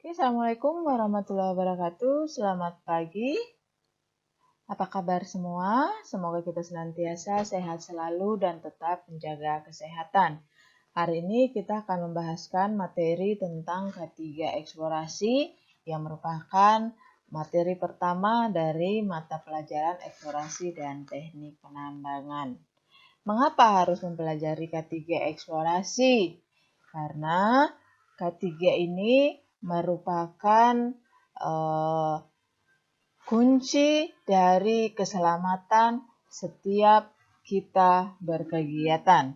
Assalamualaikum warahmatullahi wabarakatuh. Selamat pagi. Apa kabar semua? Semoga kita senantiasa sehat selalu dan tetap menjaga kesehatan. Hari ini kita akan membahaskan materi tentang K3 eksplorasi yang merupakan materi pertama dari mata pelajaran eksplorasi dan teknik penambangan. Mengapa harus mempelajari K3 eksplorasi? Karena K3 ini merupakan kunci dari keselamatan setiap kita berkegiatan.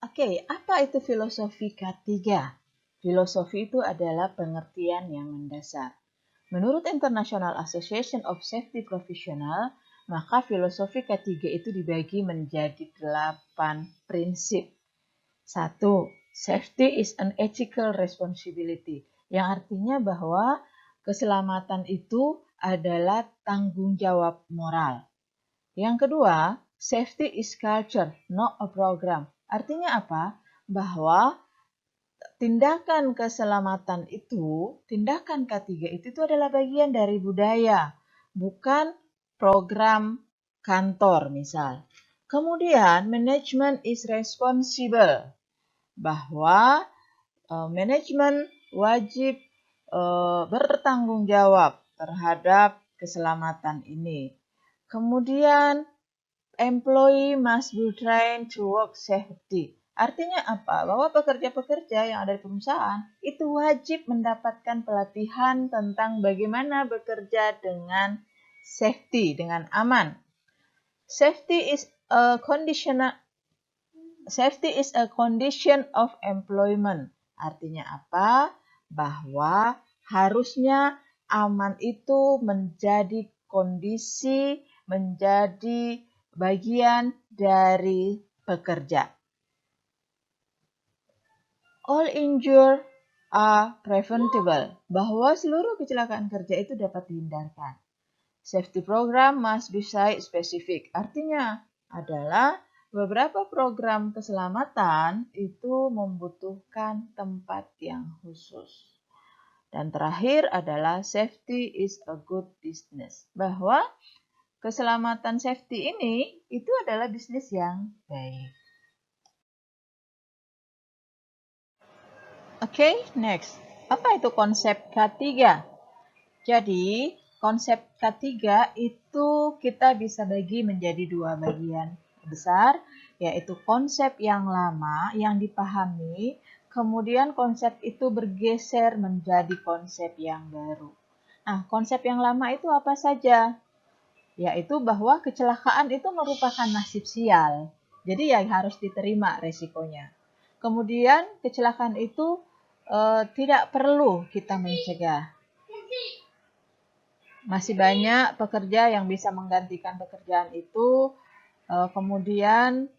Oke, apa itu filosofi K3? Filosofi itu adalah pengertian yang mendasar. Menurut International Association of Safety Professional, maka filosofi K3 itu dibagi menjadi 8 prinsip. 1. Safety is an ethical responsibility, yang artinya bahwa keselamatan itu adalah tanggung jawab moral. Yang kedua, safety is culture, not a program. Artinya apa? Bahwa tindakan keselamatan itu, tindakan K3 itu adalah bagian dari budaya, bukan program kantor misal. Kemudian, management is responsible, bahwa manajemen wajib bertanggung jawab terhadap keselamatan ini. Kemudian, employee must be trained to work safety. Artinya apa? Bahwa pekerja-pekerja yang ada di perusahaan itu wajib mendapatkan pelatihan tentang bagaimana bekerja dengan safety, dengan aman. Safety is a condition of employment. Artinya apa? Bahwa harusnya aman itu menjadi kondisi, menjadi bagian dari pekerja. All injury are preventable. Bahwa seluruh kecelakaan kerja itu dapat dihindarkan. Safety program must be site specific. Artinya adalah beberapa program keselamatan itu membutuhkan tempat yang khusus. Dan terakhir adalah safety is a good business. Bahwa keselamatan safety ini itu adalah bisnis yang baik. Oke, next. Apa itu konsep K3? Jadi, konsep K3 itu kita bisa bagi menjadi 2 bagian besar, yaitu konsep yang lama yang dipahami, kemudian konsep itu bergeser menjadi konsep yang baru. Nah, konsep yang lama itu apa saja? Yaitu bahwa kecelakaan itu merupakan nasib sial. Jadi ya harus diterima resikonya. Kemudian kecelakaan itu tidak perlu kita mencegah. Masih banyak pekerja yang bisa menggantikan pekerjaan itu, kemudian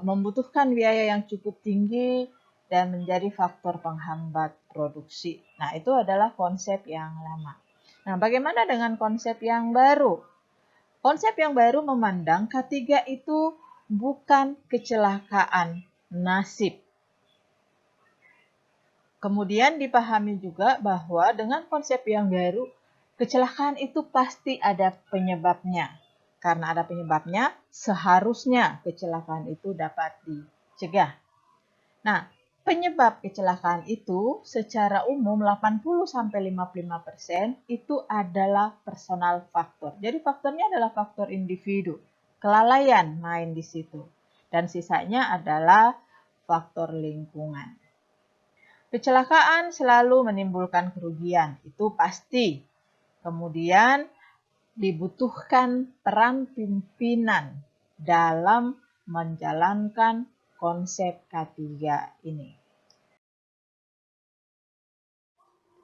membutuhkan biaya yang cukup tinggi dan menjadi faktor penghambat produksi. Nah, itu adalah konsep yang lama. Nah, bagaimana dengan konsep yang baru? Konsep yang baru memandang K3 itu bukan kecelakaan nasib. Kemudian dipahami juga bahwa dengan konsep yang baru, kecelakaan itu pasti ada penyebabnya. Karena ada penyebabnya, seharusnya kecelakaan itu dapat dicegah. Nah, penyebab kecelakaan itu secara umum 80-55% itu adalah personal faktor. Jadi faktornya adalah faktor individu, kelalaian main di situ. Dan sisanya adalah faktor lingkungan. Kecelakaan selalu menimbulkan kerugian, itu pasti. Kemudian dibutuhkan peran pimpinan dalam menjalankan konsep K3 ini.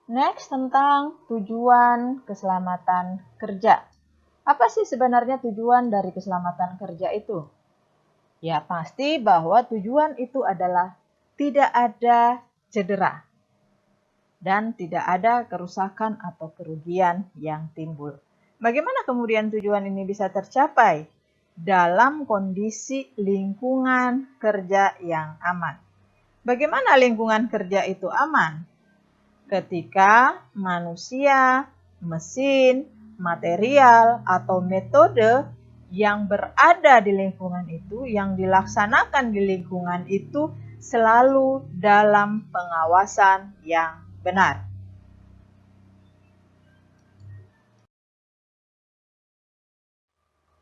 Next, tentang tujuan keselamatan kerja. Apa sih sebenarnya tujuan dari keselamatan kerja itu? Ya, pasti bahwa tujuan itu adalah tidak ada cedera dan tidak ada kerusakan atau kerugian yang timbul. Bagaimana kemudian tujuan ini bisa tercapai? dalam kondisi lingkungan kerja yang aman. Bagaimana lingkungan kerja itu aman? Ketika manusia, mesin, material, atau metode yang berada di lingkungan itu, yang dilaksanakan di lingkungan itu selalu dalam pengawasan yang benar.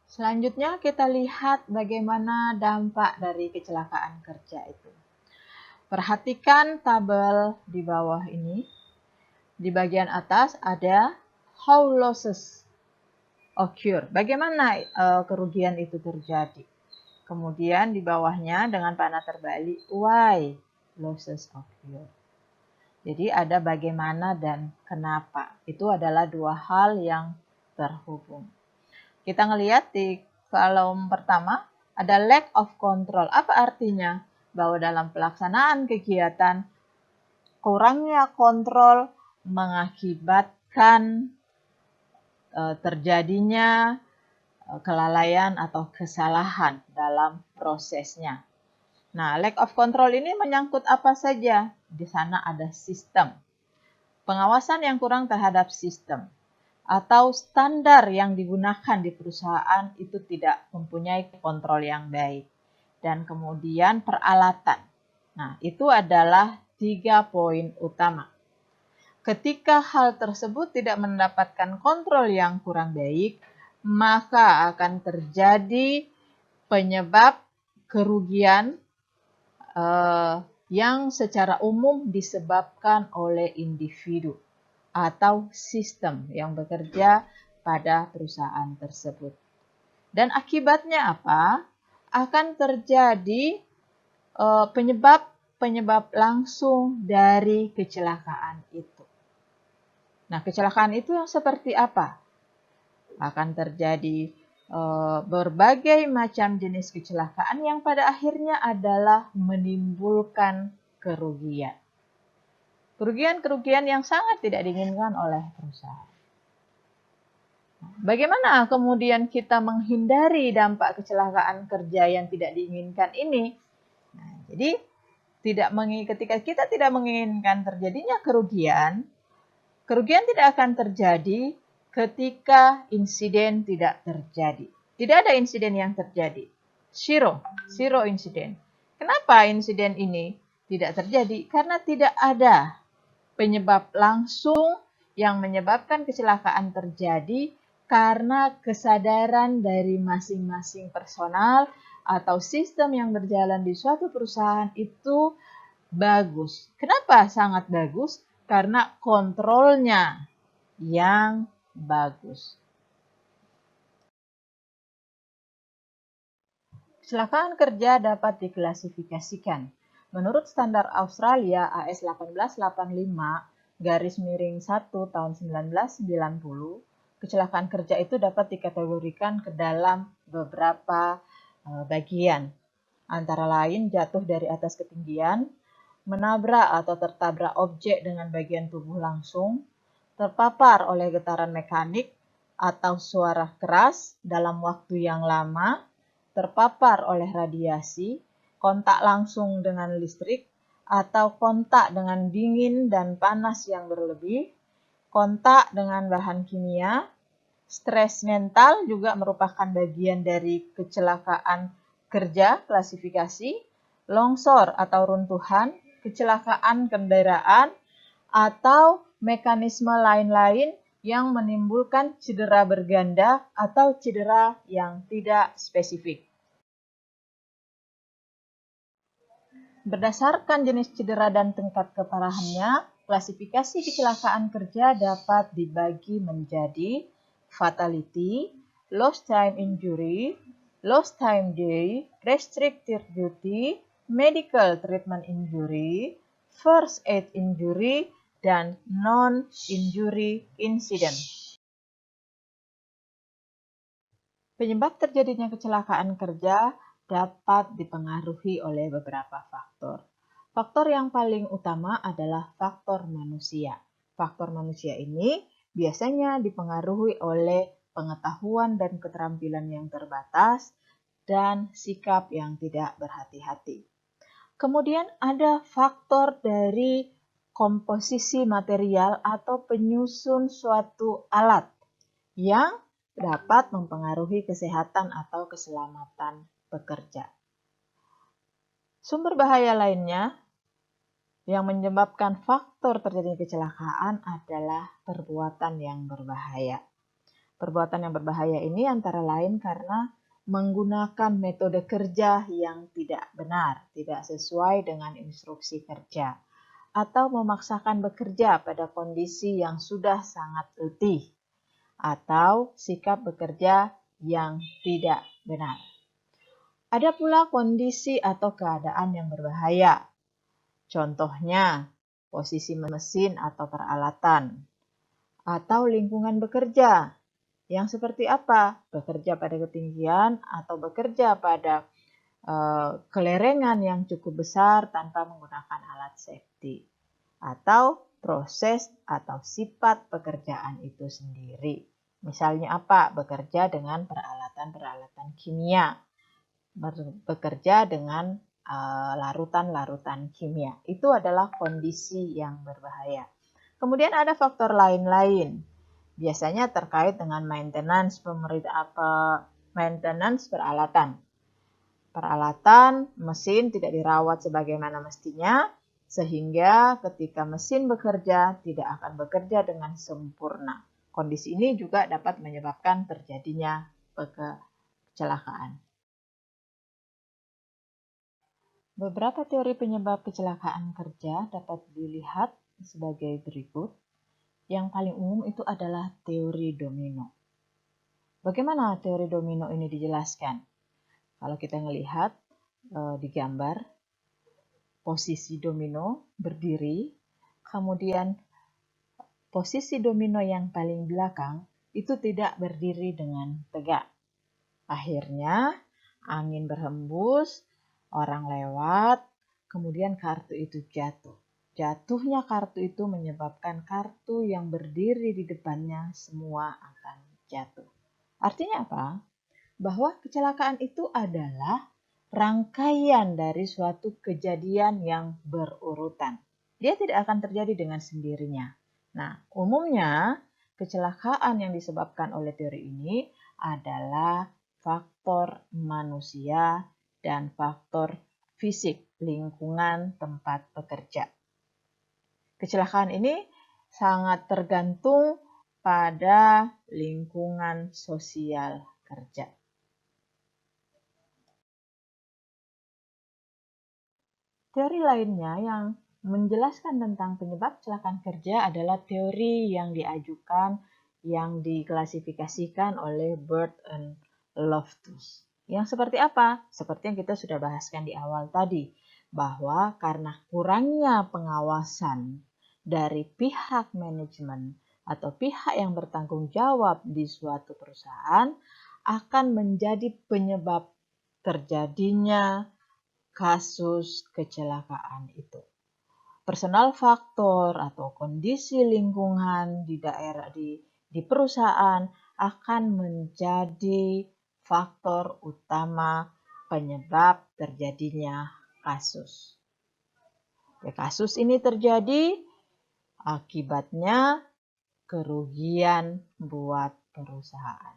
Selanjutnya kita lihat bagaimana dampak dari kecelakaan kerja itu. Perhatikan tabel di bawah ini. Di bagian atas ada how losses occur. Bagaimana kerugian itu terjadi. Kemudian di bawahnya dengan panah terbalik why losses occur. Jadi ada bagaimana dan kenapa. Itu adalah dua hal yang terhubung. Kita ngelihat di kolom pertama ada lack of control. Apa artinya? Bahwa dalam pelaksanaan kegiatan kurangnya kontrol mengakibatkan terjadinya kelalaian atau kesalahan dalam prosesnya. Nah, lack of control ini menyangkut apa saja? Di sana ada sistem. Pengawasan yang kurang terhadap sistem atau standar yang digunakan di perusahaan itu tidak mempunyai kontrol yang baik. Dan kemudian peralatan. Nah, itu adalah 3 poin utama. Ketika hal tersebut tidak mendapatkan kontrol yang kurang baik, maka akan terjadi penyebab kerugian yang secara umum disebabkan oleh individu atau sistem yang bekerja pada perusahaan tersebut. Dan akibatnya apa? Akan terjadi penyebab langsung dari kecelakaan itu. Nah, kecelakaan itu yang seperti apa? Akan terjadi berbagai macam jenis kecelakaan yang pada akhirnya adalah menimbulkan kerugian. Kerugian-kerugian yang sangat tidak diinginkan oleh perusahaan. Bagaimana kemudian kita menghindari dampak kecelakaan kerja yang tidak diinginkan ini? Nah, jadi ketika kita tidak menginginkan terjadinya kerugian tidak akan terjadi ketika insiden tidak terjadi. Tidak ada insiden yang terjadi. Zero insiden. Kenapa insiden ini tidak terjadi? Karena tidak ada penyebab langsung yang menyebabkan kecelakaan terjadi karena kesadaran dari masing-masing personal atau sistem yang berjalan di suatu perusahaan itu bagus. Kenapa sangat bagus? Karena kontrolnya yang bagus. Kecelakaan kerja dapat diklasifikasikan. Menurut standar Australia AS 1885/1 tahun 1990, kecelakaan kerja itu dapat dikategorikan ke dalam beberapa bagian. Antara lain jatuh dari atas ketinggian, menabrak atau tertabrak objek dengan bagian tubuh langsung, terpapar oleh getaran mekanik atau suara keras dalam waktu yang lama, terpapar oleh radiasi, kontak langsung dengan listrik, atau kontak dengan dingin dan panas yang berlebih, kontak dengan bahan kimia. Stres mental juga merupakan bagian dari kecelakaan kerja klasifikasi, longsor atau runtuhan, kecelakaan kendaraan, atau mekanisme lain-lain yang menimbulkan cedera berganda atau cedera yang tidak spesifik. Berdasarkan jenis cedera dan tingkat keparahannya, klasifikasi kecelakaan kerja dapat dibagi menjadi fatality, lost time injury, lost time day, restricted duty, medical treatment injury, first aid injury, dan non-injury incident. Penyebab terjadinya kecelakaan kerja dapat dipengaruhi oleh beberapa faktor. Faktor yang paling utama adalah faktor manusia. Faktor manusia ini biasanya dipengaruhi oleh pengetahuan dan keterampilan yang terbatas, dan sikap yang tidak berhati-hati. Kemudian ada faktor dari komposisi material atau penyusun suatu alat yang dapat mempengaruhi kesehatan atau keselamatan pekerja. Sumber bahaya lainnya yang menyebabkan faktor terjadinya kecelakaan adalah perbuatan yang berbahaya. Perbuatan yang berbahaya ini antara lain karena menggunakan metode kerja yang tidak benar, tidak sesuai dengan instruksi kerja, atau memaksakan bekerja pada kondisi yang sudah sangat letih, atau sikap bekerja yang tidak benar. Ada pula kondisi atau keadaan yang berbahaya. Contohnya, posisi mesin atau peralatan, atau lingkungan bekerja. Yang seperti apa? Bekerja pada ketinggian atau bekerja pada kelerengan yang cukup besar tanpa menggunakan alat safety. Atau proses atau sifat pekerjaan itu sendiri. Misalnya apa? Bekerja dengan peralatan-peralatan kimia. Bekerja dengan larutan-larutan kimia. Itu adalah kondisi yang berbahaya. Kemudian ada faktor lain-lain. Biasanya terkait dengan maintenance peralatan. Peralatan mesin tidak dirawat sebagaimana mestinya, sehingga ketika mesin bekerja tidak akan bekerja dengan sempurna. Kondisi ini juga dapat menyebabkan terjadinya kecelakaan. Beberapa teori penyebab kecelakaan kerja dapat dilihat sebagai berikut. Yang paling umum itu adalah teori domino. Bagaimana teori domino ini dijelaskan? Kalau kita melihat di gambar, posisi domino berdiri, kemudian posisi domino yang paling belakang itu tidak berdiri dengan tegak. Akhirnya angin berhembus, orang lewat, kemudian kartu itu jatuh. Jatuhnya kartu itu menyebabkan kartu yang berdiri di depannya semua akan jatuh. Artinya apa? Bahwa kecelakaan itu adalah rangkaian dari suatu kejadian yang berurutan. Dia tidak akan terjadi dengan sendirinya. Nah, umumnya kecelakaan yang disebabkan oleh teori ini adalah faktor manusia dan faktor fisik lingkungan tempat bekerja. Kecelakaan ini sangat tergantung pada lingkungan sosial kerja. Teori lainnya yang menjelaskan tentang penyebab kecelakaan kerja adalah teori yang diajukan, yang diklasifikasikan oleh Bird and Loftus. Yang seperti apa? Seperti yang kita sudah bahaskan di awal tadi, bahwa karena kurangnya pengawasan dari pihak manajemen atau pihak yang bertanggung jawab di suatu perusahaan akan menjadi penyebab terjadinya kasus kecelakaan itu. Personal faktor atau kondisi lingkungan di daerah di perusahaan akan menjadi faktor utama penyebab terjadinya kasus. Kasus ini terjadi akibatnya kerugian buat perusahaan.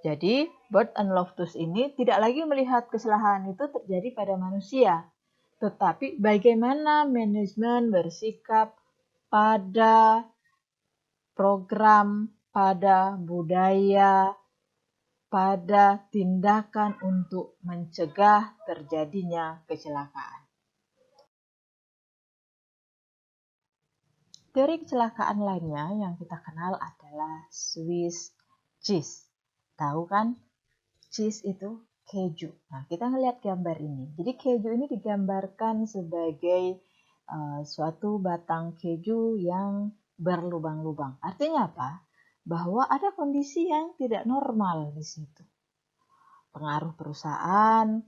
Jadi, Bird and Loftus ini tidak lagi melihat kesalahan itu terjadi pada manusia, tetapi bagaimana manajemen bersikap pada program, pada budaya, pada tindakan untuk mencegah terjadinya kecelakaan. Teori kecelakaan lainnya yang kita kenal adalah Swiss cheese. Tahu kan? Cheese itu keju. Nah, kita ngelihat gambar ini. Jadi keju ini digambarkan sebagai suatu batang keju yang berlubang-lubang. Artinya apa? Bahwa ada kondisi yang tidak normal di situ. Pengaruh perusahaan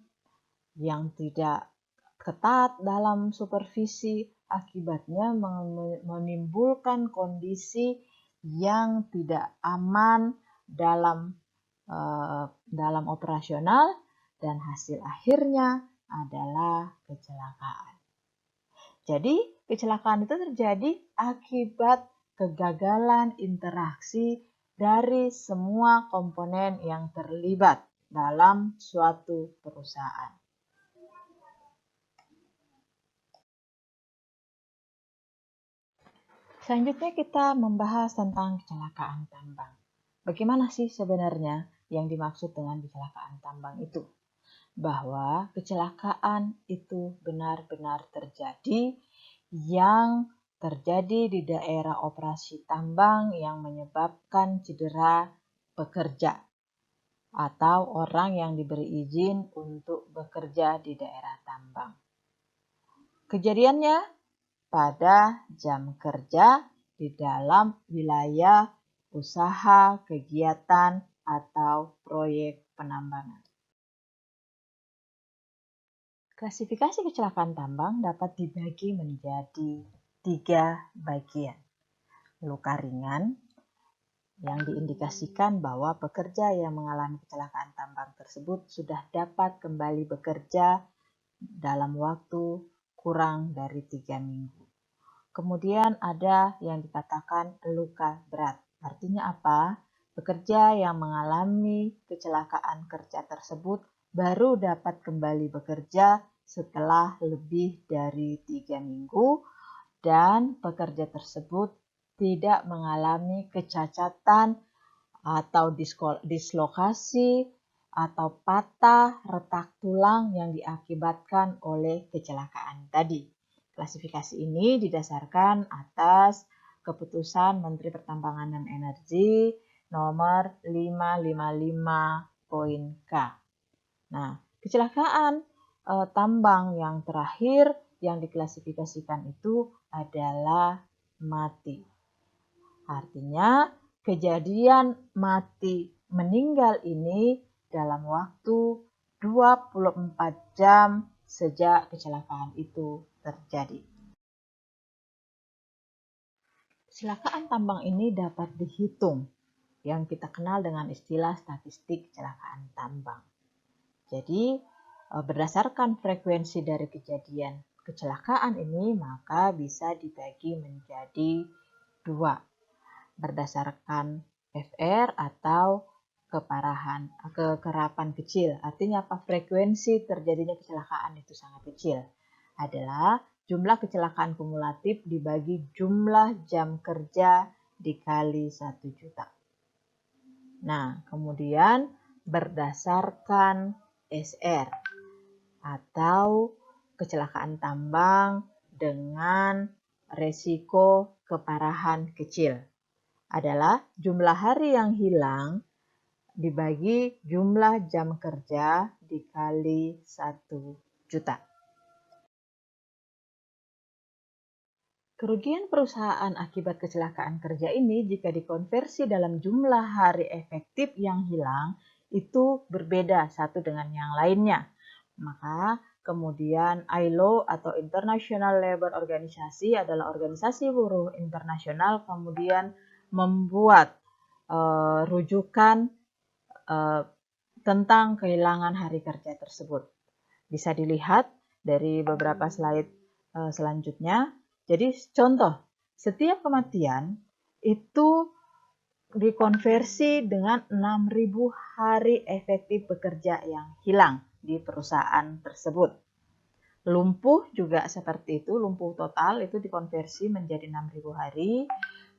yang tidak ketat dalam supervisi akibatnya menimbulkan kondisi yang tidak aman dalam operasional dan hasil akhirnya adalah kecelakaan. Jadi, kecelakaan itu terjadi akibat kegagalan interaksi dari semua komponen yang terlibat dalam suatu perusahaan. Selanjutnya kita membahas tentang kecelakaan tambang. Bagaimana sih sebenarnya yang dimaksud dengan kecelakaan tambang itu? Bahwa kecelakaan itu benar-benar terjadi yang terjadi di daerah operasi tambang yang menyebabkan cedera pekerja atau orang yang diberi izin untuk bekerja di daerah tambang. Kejadiannya pada jam kerja di dalam wilayah usaha, kegiatan, atau proyek penambangan. Klasifikasi kecelakaan tambang dapat dibagi menjadi 3 bagian. Luka ringan, yang diindikasikan bahwa pekerja yang mengalami kecelakaan tambang tersebut sudah dapat kembali bekerja dalam waktu kurang dari 3 minggu. Kemudian ada yang dikatakan luka berat. Artinya apa? Pekerja yang mengalami kecelakaan kerja tersebut baru dapat kembali bekerja setelah lebih dari 3 minggu dan pekerja tersebut tidak mengalami kecacatan atau dislokasi atau patah retak tulang yang diakibatkan oleh kecelakaan tadi. Klasifikasi ini didasarkan atas keputusan Menteri Pertambangan dan Energi nomor 555.K. Nah, kecelakaan tambang yang terakhir yang diklasifikasikan itu adalah mati. Artinya, kejadian mati meninggal ini dalam waktu 24 jam sejak kecelakaan itu terjadi. Kecelakaan tambang ini dapat dihitung, yang kita kenal dengan istilah statistik kecelakaan tambang. Jadi, berdasarkan frekuensi dari kejadian kecelakaan ini, maka bisa dibagi menjadi 2. Berdasarkan FR atau kekerapan kecil. Artinya apa? Frekuensi terjadinya kecelakaan itu sangat kecil. Adalah jumlah kecelakaan kumulatif dibagi jumlah jam kerja dikali 1 juta. Nah, kemudian berdasarkan SR atau kecelakaan tambang dengan resiko keparahan kecil adalah jumlah hari yang hilang dibagi jumlah jam kerja dikali 1 juta. Kerugian perusahaan akibat kecelakaan kerja ini jika dikonversi dalam jumlah hari efektif yang hilang itu berbeda satu dengan yang lainnya. Maka kemudian ILO atau International Labour Organization adalah organisasi buruh internasional kemudian membuat rujukan tentang kehilangan hari kerja tersebut. Bisa dilihat dari beberapa slide selanjutnya. Jadi contoh, setiap kematian itu dikonversi dengan 6.000 hari efektif bekerja yang hilang di perusahaan tersebut. Lumpuh juga seperti itu, lumpuh total itu dikonversi menjadi 6.000 hari.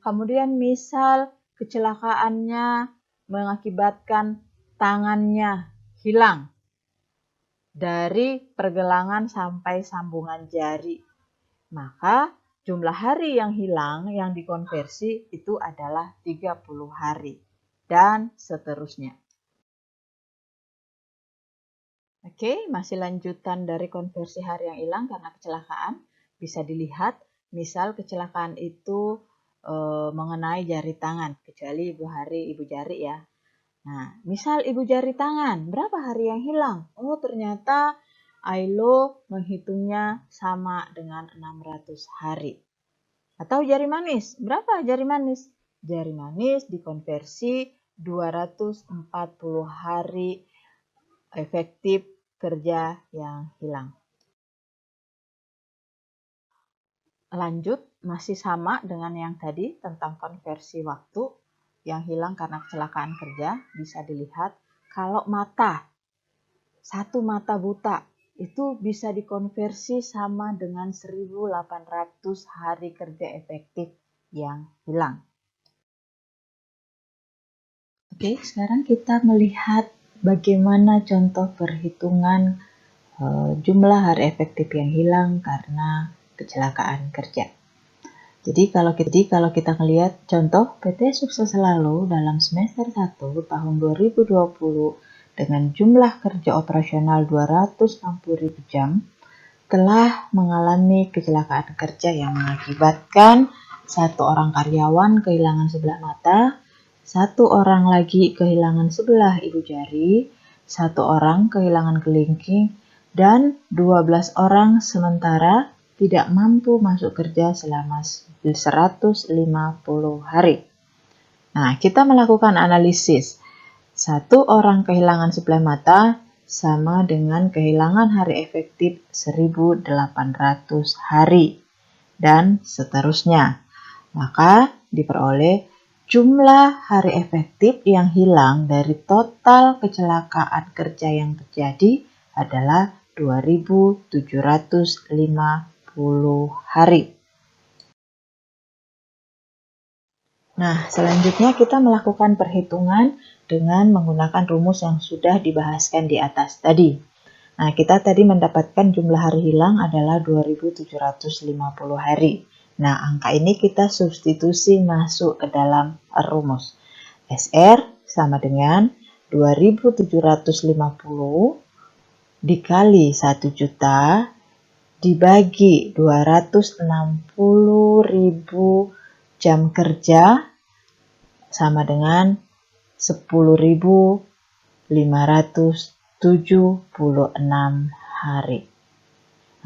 Kemudian misal kecelakaannya mengakibatkan tangannya hilang dari pergelangan sampai sambungan jari, maka jumlah hari yang hilang yang dikonversi itu adalah 30 hari dan seterusnya. Oke, masih lanjutan dari konversi hari yang hilang karena kecelakaan. Bisa dilihat, misal kecelakaan itu mengenai jari tangan, kecuali ibu jari ya. Nah, misal ibu jari tangan, berapa hari yang hilang? Oh, ternyata ILO menghitungnya sama dengan 600 hari. Atau jari manis, berapa jari manis? Jari manis dikonversi 240 hari efektif kerja yang hilang. Lanjut, masih sama dengan yang tadi tentang konversi waktu yang hilang karena kecelakaan kerja. Bisa dilihat kalau satu mata buta itu bisa dikonversi sama dengan 1.800 hari kerja efektif yang hilang. Oke, sekarang kita melihat bagaimana contoh perhitungan jumlah hari efektif yang hilang karena kecelakaan kerja. Jadi kalau kita melihat contoh PT Sukses Selalu dalam semester 1 tahun 2020 dengan jumlah kerja operasional 260.000 jam telah mengalami kecelakaan kerja yang mengakibatkan satu orang karyawan kehilangan sebelah mata, satu orang lagi kehilangan sebelah ibu jari, satu orang kehilangan kelingking, dan 12 orang sementara tidak mampu masuk kerja selama 150 hari. Nah, kita melakukan analisis. Satu orang kehilangan sebelah mata sama dengan kehilangan hari efektif 1.800 hari. Dan seterusnya. Maka diperoleh jumlah hari efektif yang hilang dari total kecelakaan kerja yang terjadi adalah 2.750 hari. Nah, selanjutnya kita melakukan perhitungan dengan menggunakan rumus yang sudah dibahaskan di atas tadi. Nah, kita tadi mendapatkan jumlah hari hilang adalah 2.750 hari. Nah, angka ini kita substitusi masuk ke dalam rumus. SR sama dengan 2.750 dikali 1 juta dibagi 260.000 jam kerja sama dengan 10.576 hari.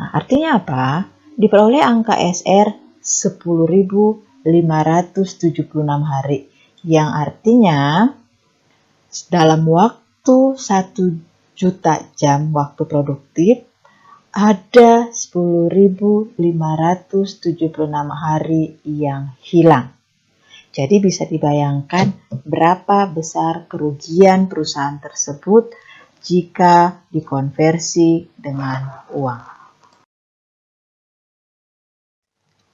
Nah, artinya apa? Diperoleh angka SR 10.576 hari, yang artinya dalam waktu 1 juta jam waktu produktif ada 10.576 hari yang hilang. Jadi bisa dibayangkan berapa besar kerugian perusahaan tersebut jika dikonversi dengan uang.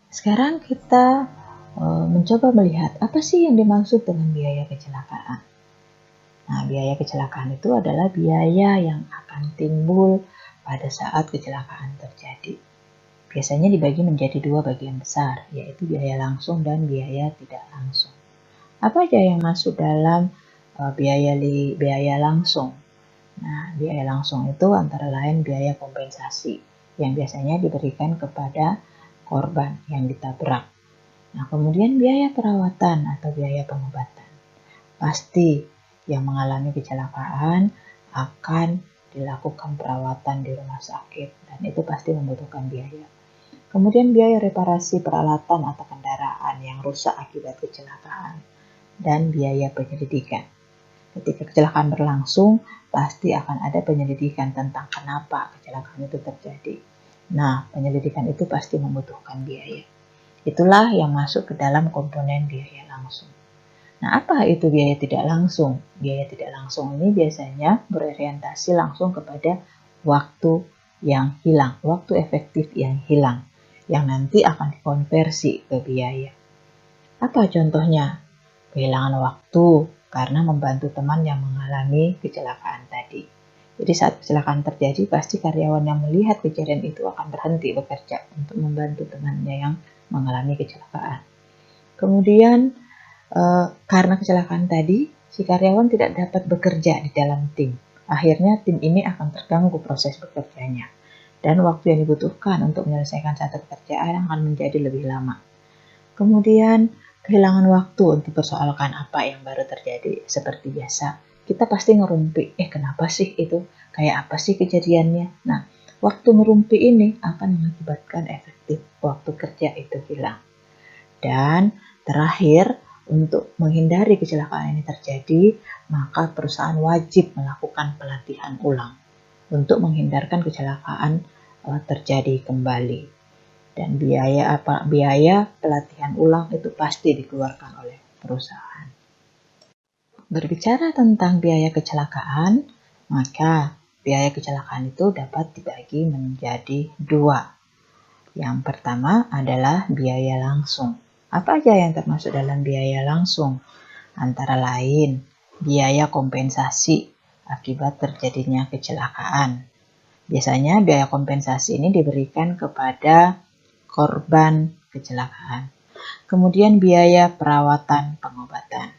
Sekarang kita mencoba melihat apa sih yang dimaksud dengan biaya kecelakaan. Nah, biaya kecelakaan itu adalah biaya yang akan timbul pada saat kecelakaan terjadi. Biasanya dibagi menjadi dua bagian besar, yaitu biaya langsung dan biaya tidak langsung. Apa aja yang masuk dalam biaya langsung? Nah, biaya langsung itu antara lain biaya kompensasi yang biasanya diberikan kepada korban yang ditabrak. Nah, kemudian biaya perawatan atau biaya pengobatan. Pasti yang mengalami kecelakaan akan dilakukan perawatan di rumah sakit dan itu pasti membutuhkan biaya. Kemudian biaya reparasi peralatan atau kendaraan yang rusak akibat kecelakaan dan biaya penyelidikan. Ketika kecelakaan berlangsung, pasti akan ada penyelidikan tentang kenapa kecelakaan itu terjadi. Nah, penyelidikan itu pasti membutuhkan biaya. Itulah yang masuk ke dalam komponen biaya langsung. Nah, apa itu biaya tidak langsung? Biaya tidak langsung ini biasanya berorientasi langsung kepada waktu yang hilang, waktu efektif yang hilang, yang nanti akan dikonversi ke biaya. Apa contohnya? Kehilangan waktu karena membantu teman yang mengalami kecelakaan tadi. Jadi saat kecelakaan terjadi, pasti karyawan yang melihat kejadian itu akan berhenti bekerja untuk membantu temannya yang mengalami kecelakaan. Kemudian karena kecelakaan tadi, si karyawan tidak dapat bekerja di dalam tim. Akhirnya tim ini akan terganggu proses bekerjanya. Dan waktu yang dibutuhkan untuk menyelesaikan satu pekerjaan akan menjadi lebih lama. Kemudian kehilangan waktu untuk persoalkan apa yang baru terjadi. Seperti biasa, kita pasti ngerumpi. Kenapa sih itu? Kayak apa sih kejadiannya? Nah, waktu ngerumpi ini akan mengakibatkan efektif waktu kerja itu hilang. Dan terakhir, untuk menghindari kecelakaan ini terjadi, maka perusahaan wajib melakukan pelatihan ulang untuk menghindarkan kecelakaan terjadi kembali. Dan biaya pelatihan ulang itu pasti dikeluarkan oleh perusahaan. Berbicara tentang biaya kecelakaan, maka biaya kecelakaan itu dapat dibagi menjadi dua. Yang pertama adalah biaya langsung. Apa aja yang termasuk dalam biaya langsung? Antara lain, biaya kompensasi akibat terjadinya kecelakaan. Biasanya biaya kompensasi ini diberikan kepada korban kecelakaan. Kemudian biaya perawatan pengobatan.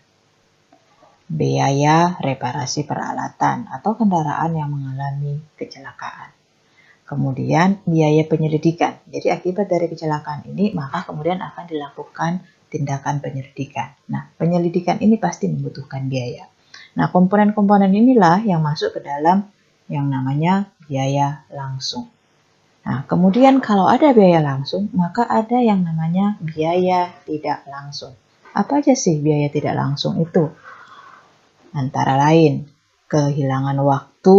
Biaya reparasi peralatan atau kendaraan yang mengalami kecelakaan. Kemudian biaya penyelidikan. Jadi akibat dari kecelakaan ini maka kemudian akan dilakukan tindakan penyelidikan. Nah, penyelidikan ini pasti membutuhkan biaya. Nah, komponen-komponen inilah yang masuk ke dalam yang namanya biaya langsung. Nah, kemudian kalau ada biaya langsung, maka ada yang namanya biaya tidak langsung. Apa aja sih biaya tidak langsung itu? Antara lain, kehilangan waktu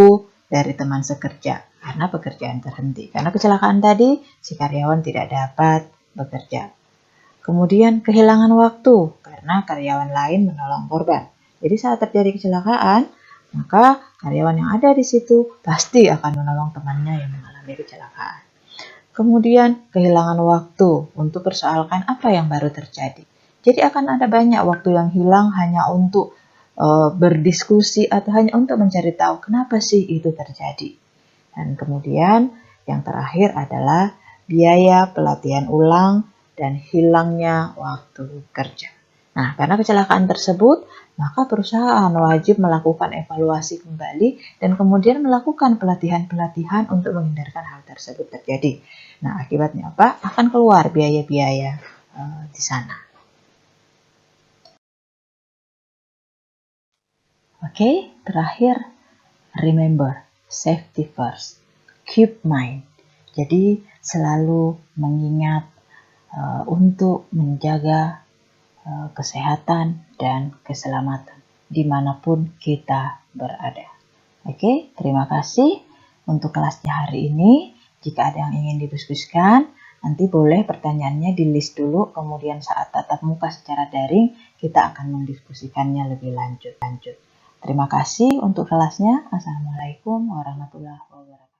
dari teman sekerja karena pekerjaan terhenti. Karena kecelakaan tadi, si karyawan tidak dapat bekerja. Kemudian kehilangan waktu karena karyawan lain menolong korban. Jadi saat terjadi kecelakaan, maka karyawan yang ada di situ pasti akan menolong temannya yang mengalami kecelakaan. Kemudian kehilangan waktu untuk persoalkan apa yang baru terjadi. Jadi akan ada banyak waktu yang hilang hanya untuk berdiskusi atau hanya untuk mencari tahu kenapa sih itu terjadi. Dan kemudian yang terakhir adalah biaya pelatihan ulang dan hilangnya waktu kerja. Nah, karena kecelakaan tersebut, maka perusahaan wajib melakukan evaluasi kembali dan kemudian melakukan pelatihan-pelatihan untuk menghindarkan hal tersebut terjadi. Nah, akibatnya apa? Akan keluar biaya-biaya di sana. Oke, terakhir, remember, safety first, keep mind. Jadi selalu mengingat untuk menjaga kesehatan dan keselamatan dimanapun kita berada. Oke, terima kasih untuk kelasnya hari ini. Jika ada yang ingin didiskusikan, nanti boleh pertanyaannya di list dulu, kemudian saat tatap muka secara daring, kita akan mendiskusikannya lebih lanjut. Terima kasih untuk kelasnya. Assalamualaikum warahmatullahi wabarakatuh.